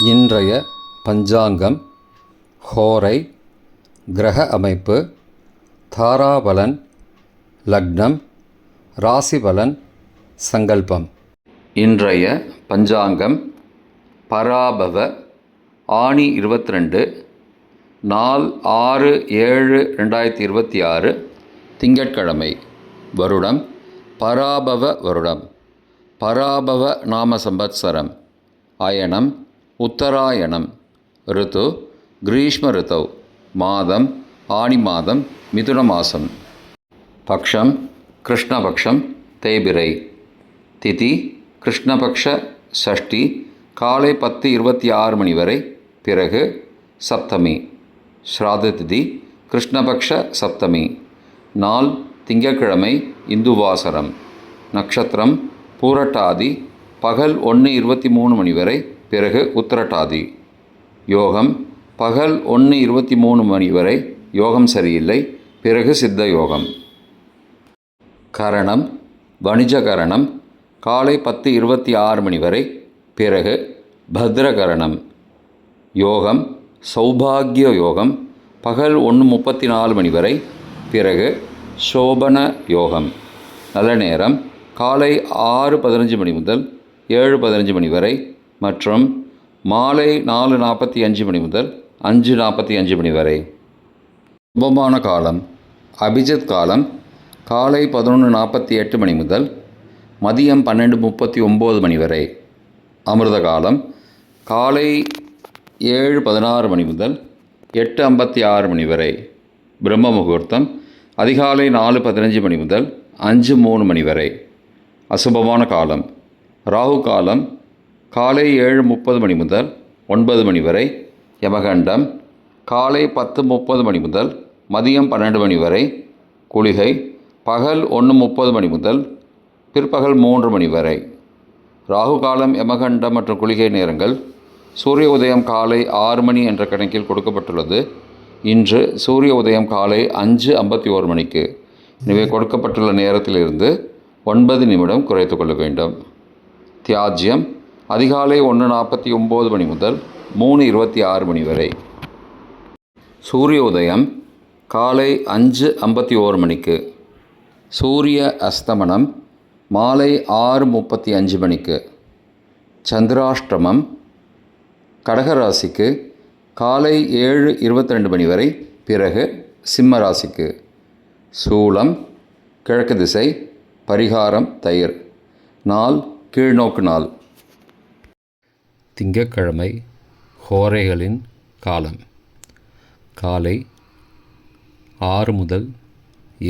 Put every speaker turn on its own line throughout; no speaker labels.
இன்றைய பஞ்சாங்கம், ஹோரை, கிரக அமைப்பு, தாராபலன், லக்னம், ராசிபலன், சங்கல்பம். இன்றைய பஞ்சாங்கம் பராபவ ஆனி 22 நாள் 6/7/2026 திங்கட்கிழமை. வருடம் பராபவ வருடம். பராபவ நாம சம்பத்சரம். அயனம் உத்தராயணம். ரித்து கிரீஷ்ம ரித்தவ். மாதம் ஆனி மாதம், மிதுன மாதம். பக்ஷம் கிருஷ்ணபக்ஷம், தேய்பிறை. திதி கிருஷ்ணபக்ஷ சஷ்டி காலை 10:26 மணி வரை, பிறகு சப்தமி. ஸ்ராத திதி கிருஷ்ணபக்ஷ சப்தமி. நாள் திங்கட்கிழமை, இந்துவாசரம். நட்சத்திரம் பூரட்டாதி பகல் 1:23 மணி வரை, பிறகு உத்திரட்டாதி. யோகம் பகல் 1:23 மணி வரை, யோகம் சரியில்லை, பிறகு சித்த யோகம். கரணம் வணிஜகரணம் காலை 10:26 மணி வரை, பிறகு பத்ரகரணம். யோகம் சௌபாகிய யோகம் பகல் 1:34 மணி வரை, பிறகு சோபன யோகம். நல்ல நேரம் காலை 6:15 மணி முதல் 7:15 மணி வரை மற்றும் மாலை 4:45 மணி முதல் 5:45 மணி வரை. சுபமான காலம் அபிஜித் காலம் காலை 11:48 மணி முதல் மதியம் 12:39 மணி வரை. அமிர்த காலம் காலை 7:16 மணி முதல் 8:56 மணி வரை. பிரம்ம முகூர்த்தம் அதிகாலை 4:15 மணி முதல் 5:03 மணி வரை. அசுபமான காலம் ராகு காலம் காலை 7:30 மணி முதல் 9 மணி வரை. யமகண்டம் காலை 10:30 மணி முதல் மதியம் 12 மணி வரை. குளிகை பகல் 1:30 மணி முதல் பிற்பகல் 3 மணி வரை. ராகு காலம், யமகண்டம் மற்றும் குளிகை நேரங்கள் சூரிய உதயம் காலை 6 மணி என்ற கணக்கில் கொடுக்கப்பட்டுள்ளது. இன்று சூரிய உதயம் காலை 5:51 மணிக்கு. எனவே கொடுக்கப்பட்டுள்ள நேரத்திலிருந்து 9 நிமிடம் குறைத்து கொள்ள வேண்டும். தியாஜ்யம் அதிகாலை 1:49 மணி முதல் 3:26 மணி வரை. சூரிய உதயம் காலை 5:51 மணிக்கு. சூரிய அஸ்தமனம் மாலை 6:35 மணிக்கு. சந்திராஷ்டமம் கடகராசிக்கு காலை 7:22 மணி வரை, பிறகு சிம்ம ராசிக்கு. சூலம் கிழக்கு திசை. பரிகாரம் தயிர். நாள் கீழ்நோக்கு நாள். திங்கட்கிழமை ஹோரைகளின் காலம் காலை 6 முதல்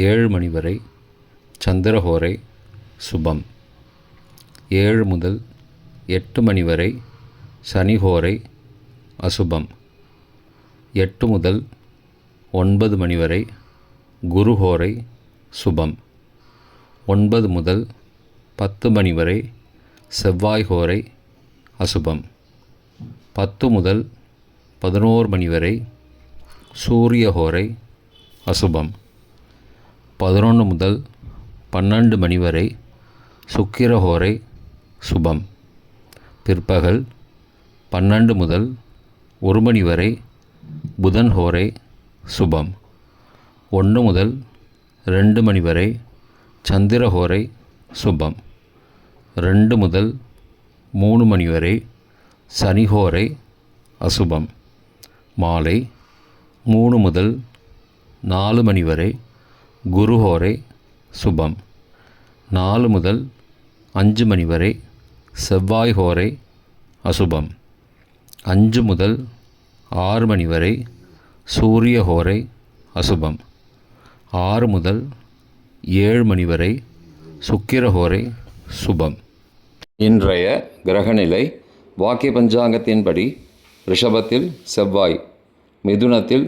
7 மணி வரை சந்திரஹோரை சுபம். 7 முதல் 8 மணி வரை சனிஹோரை அசுபம். 8 முதல் 9 மணி வரை குருஹோரை சுபம். 9 முதல் 10 மணி வரை செவ்வாய் ஹோரை அசுபம். 10 முதல் 11 மணி வரை சூரிய ஹோரை அசுபம். 11 முதல் 12 மணி வரை சுக்கிர ஹோரை சுபம். பிற்பகல் 12 முதல் 1 மணி வரை புதன் ஹோரை சுபம். 1 முதல் 2 மணி வரை சந்திர ஹோரை சுபம். 2 முதல் 3 மணி வரை சனிஹோரை அசுபம். மாலை 3 முதல் 4 மணி வரை குருஹோரை சுபம். 4 முதல் 5 மணி வரை செவ்வாய் ஹோரை அசுபம். 5 முதல் 6 மணி வரை சூரிய ஹோரை அசுபம். 6 முதல் 7 மணி வரை சுக்கிர ஹோரை சுபம். இன்றைய கிரகநிலை வாக்கிய பஞ்சாங்கத்தின்படி ரிஷபத்தில் செவ்வாய், மிதுனத்தில்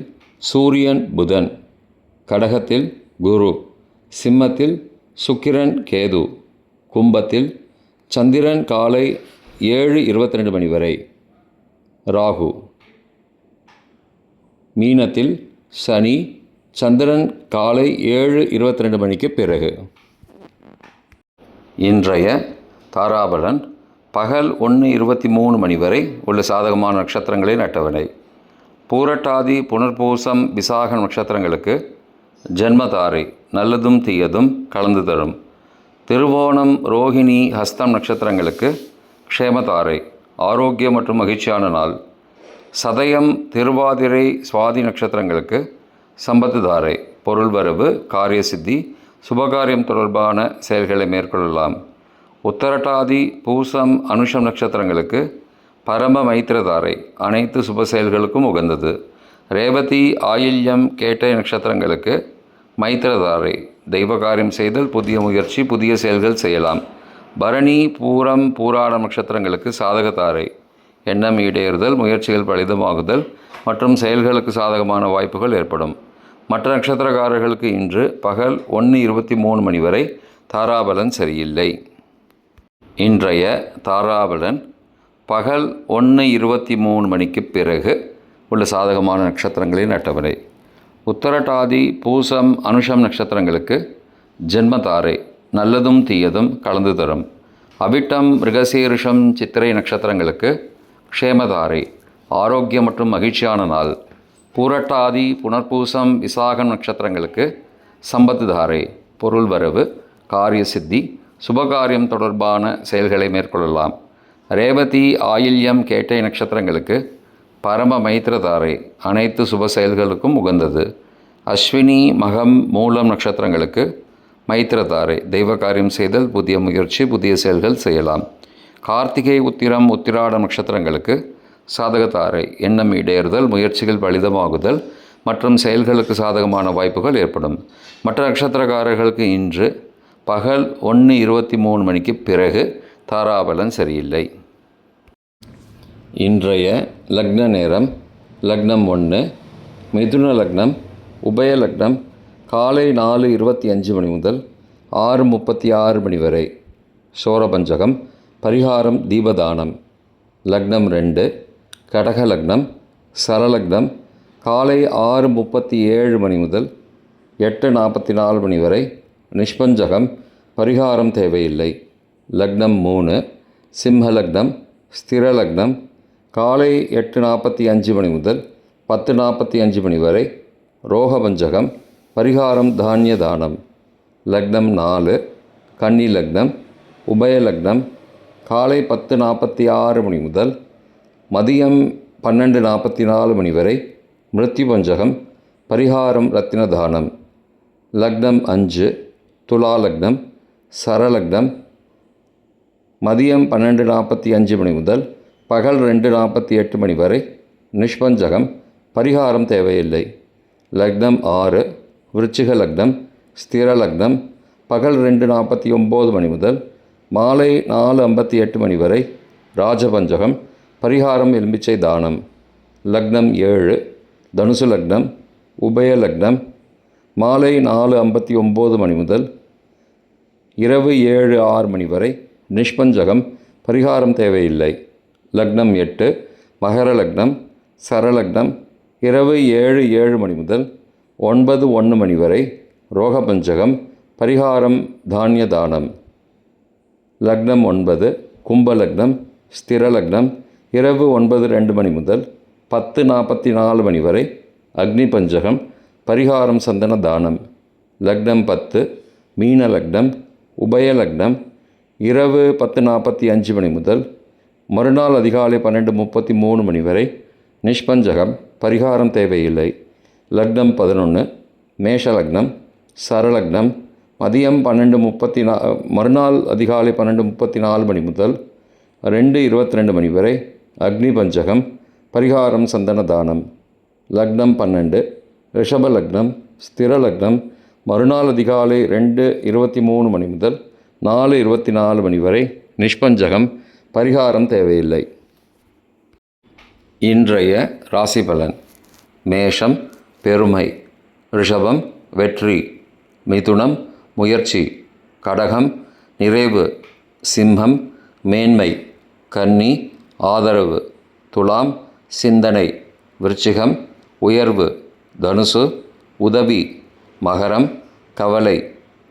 சூரியன் புதன், கடகத்தில் குரு, சிம்மத்தில் சுக்கிரன் கேது, கும்பத்தில் சந்திரன் காலை 7:22 மணி வரை, ராகு, மீனத்தில் சனி சந்திரன் காலை 7:22 மணிக்கு பிறகு. இன்றைய தாராபலன் பகல் 1:23 மணி வரை உள்ள சாதகமான நட்சத்திரங்களின் அட்டவணை. பூரட்டாதி, புனர்பூசம், விசாகம் நட்சத்திரங்களுக்கு ஜென்மதாரை நல்லதும் தீயதும் கலந்து தரும். திருவோணம், ரோகிணி, ஹஸ்தம் நட்சத்திரங்களுக்கு க்ஷேமதாரை ஆரோக்கியம் மற்றும் மகிழ்ச்சியான நாள். சதயம், திருவாதிரை, சுவாதி நட்சத்திரங்களுக்கு சம்பத்து தாரை பொருள் வரவு, காரிய சித்தி, சுபகாரியம் தொடர்பான செயல்களை மேற்கொள்ளலாம். உத்தரட்டாதி, பூசம், அனுஷம் நட்சத்திரங்களுக்கு பரம மைத்திரதாரை அனைத்து சுப செயல்களுக்கும் உகந்தது. ரேவதி, ஆயில்யம், கேட்டை நட்சத்திரங்களுக்கு மைத்திரதாரை தெய்வகாரியம் செய்தல், புதிய முயற்சி, புதிய செயல்கள் செய்யலாம். பரணி, பூரம், பூராடம் நட்சத்திரங்களுக்கு சாதகதாரை எண்ணம் ஈடேறுதல், முயற்சிகள் பலிதமாகுதல் மற்றும் செயல்களுக்கு சாதகமான வாய்ப்புகள் ஏற்படும். மற்ற நட்சத்திரக்காரர்களுக்கு இன்று பகல் 1:23 மணி வரை தாராபலன் சரியில்லை. இன்றைய தாராபலன் பகல் 1:23 மணிக்கு பிறகு உள்ள சாதகமான நட்சத்திரங்களின் அட்டவணை. உத்தரட்டாதி, பூசம், அனுஷம் நட்சத்திரங்களுக்கு ஜென்மதாரை நல்லதும் தீயதும் கலந்து தரும். அவிட்டம், மிருகசீரிஷம், சித்திரை நட்சத்திரங்களுக்கு க்ஷேமதாரை ஆரோக்கியம் மற்றும் மகிழ்ச்சியான நாள். பூரட்டாதி, புனர்பூசம், விசாகம் நட்சத்திரங்களுக்கு சம்பத்து தாரை பொருள் வரவு, காரிய சித்தி, சுபகாரியம் தொடர்பான செயல்களை மேற்கொள்ளலாம். ரேவதி, ஆயில்யம், கேட்டை நட்சத்திரங்களுக்கு பரம மைத்திரதாரை அனைத்து சுப செயல்களுக்கும் உகந்தது. அஸ்வினி, மகம், மூலம் நட்சத்திரங்களுக்கு மைத்திரதாரை தெய்வ காரியம் செய்தல், புதிய முயற்சி, புதிய செயல்கள் செய்யலாம். கார்த்திகை, உத்திரம், உத்திராடம் நட்சத்திரங்களுக்கு சாதகதாரை எண்ணம் ஈடேறுதல், முயற்சிகள் பலிதமாகுதல் மற்றும் செயல்களுக்கு சாதகமான வாய்ப்புகள் ஏற்படும். மற்ற நட்சத்திரக்காரர்களுக்கு இன்று பகல் 1:23 மணிக்கு பிறகு தாராபலன் சரியில்லை. இன்றைய லக்ன நேரம் லக்னம் 1, மிதுன லக்னம், உபய லக்னம் காலை 4:25 மணி முதல் 6:36 மணி வரை. சோரபஞ்சகம், பரிகாரம் தீபதானம். லக்னம் 2, கடக லக்னம், சரலக்னம் காலை 6:37 மணி முதல் 8:44 மணி வரை. நிஷ்பஞ்சகம், பரிகாரம் தேவையில்லை. லக்னம் 3, சிம்ம லக்னம், ஸ்திர லக்னம் காலை 8:45 மணி முதல் 10:45 மணி வரை. ரோகபஞ்சகம், பரிகாரம் தானிய தானம். லக்னம் 4, கன்னி லக்னம், உபய லக்னம் காலை 10:46 மணி முதல் மதியம் 12:44 மணி வரை. மிருத்யு பஞ்சகம், பரிகாரம் ரத்தின தானம். லக்னம் 5, துலா லக்னம், சரலக்னம் மதியம் 12:45 மணி முதல் பகல் 2:48 மணி வரை. நிஷ்பஞ்சகம், பரிகாரம் தேவையில்லை. லக்னம் 6, விருச்சிக லக்னம், ஸ்திர லக்னம் பகல் 2:49 மணி முதல் மாலை 4:58 மணி வரை. ராஜபஞ்சகம், பரிகாரம் எலும்பிச்சை தானம். லக்னம் 7, தனுசு லக்னம், உபய லக்னம் மாலை 4:59 மணி முதல் இரவு 7:06 மணி வரை. நிஷ்பஞ்சகம், பரிகாரம் தேவையில்லை. லக்னம் 8, மகர லக்னம், சரலக்னம் இரவு 7:07 மணி முதல் 9:01 மணி வரை. ரோகபஞ்சகம், பரிகாரம் தானிய தானம். லக்னம் 9, கும்ப லக்னம், ஸ்திர லக்னம் இரவு 9:02 மணி முதல் 10:44 மணி வரை. அக்னி பஞ்சகம், பரிகாரம் சந்தன தானம். லக்னம் 10, மீன லக்னம், உபய லக்னம் இரவு 10:45 மணி முதல் மறுநாள் அதிகாலை 12:33 மணி வரை. நிஷ்பஞ்சகம், பரிகாரம் தேவையில்லை. லக்னம் 11, மேஷ லக்னம், சரலக்னம் மதியம் 12:34 மறுநாள் அதிகாலை 12:34 மணி முதல் 2:22 மணி வரை. அக்னி பஞ்சகம், பரிகாரம் சந்தன தானம். லக்னம் 12, ரிஷப லக்னம், ஸ்திர லக்னம் மறுநாள் அதிகாலை 2:23 மணி முதல் 4:24 மணி வரை. நிஷ்பஞ்சகம், பரிகாரம் தேவையில்லை. இன்றைய ராசி பலன். மேஷம் பெருமை, ரிஷபம் வெற்றி, மிதுனம் முயற்சி, கடகம் நிறைவு, சிம்மம் மேன்மை, கன்னி ஆதரவு, துலாம் சிந்தனை, விருச்சிகம் உயர்வு, தனுசு உதவி, மகரம் கவலை,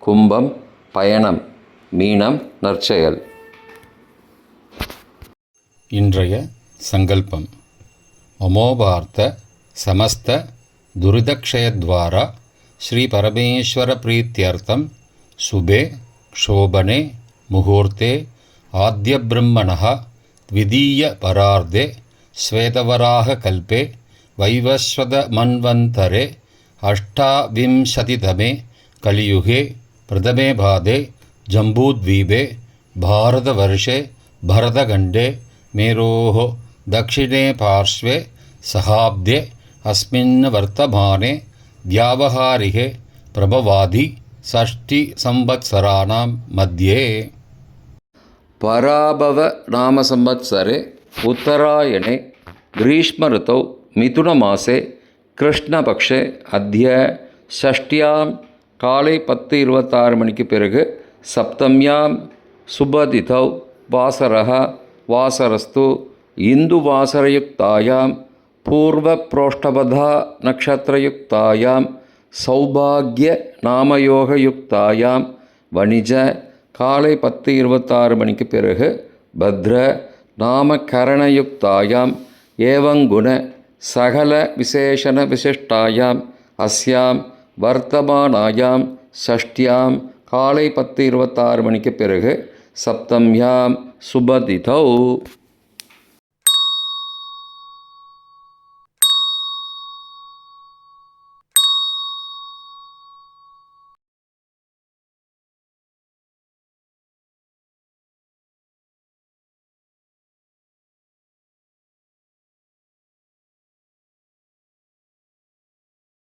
கும்பம் பயணம், மீனம் நற்செயல்.
இன்றைய சங்கல்பம். அமோபார்த்த சமஸ்த துரிதக்ஷயத்வாரா ஸ்ரீ பரமேஸ்வர பிரீத்தியர்த்தம் சுபே க்ஷோபனே முகூர்த்தே ஆத்யபிரம்மணः த்விதீய பரார்த்தே ஸ்வேதவராக கல்பே வைவஸ்வத மன்வந்தரே அஷ்டாவிம்சதிதமே கலியுகே பிரதமே பாதே ஜம்பூத்வீபே பாரதவர்ஷே பரதகண்டே மேரோः दक्षिणे पार्श्वे सहाब्दे अस्मिन् वर्तमाने व्यावहारिके प्रभवादि षष्टिसंवत्सराणां मध्ये
पराभव नाम संवत्सरे उत्तरायणे ग्रीष्म ऋतौ मिथुनमासे कृष्णपक्षे अद्य षष्ट्यां काले 10:26 மணிக்கு பிறகு சப்தம்யாம் சுபதிதௌ வாசரः வாசரஸ்து இந்துவாசரயுக்தாயாம் பூர்வப்ரோஷ்டபதா நக்ஷத்திரயுக்தாயாம் சௌபாகிய நாமயோகயுக்தாயாம் வணிஜ காலை 10:26 மணிக்கு பிறகு பத்ர நாமகரணயுக்தாயாம் ஏவங்குண சகல விசேஷண விசிஷ்டாயாம் அஸ்யாம் வர்த்தமானாயாம் ஷஷ்டியாம் காலை 10:26 மணிக்கு பிறகு சப்தம்யாம் சுபதிதௌ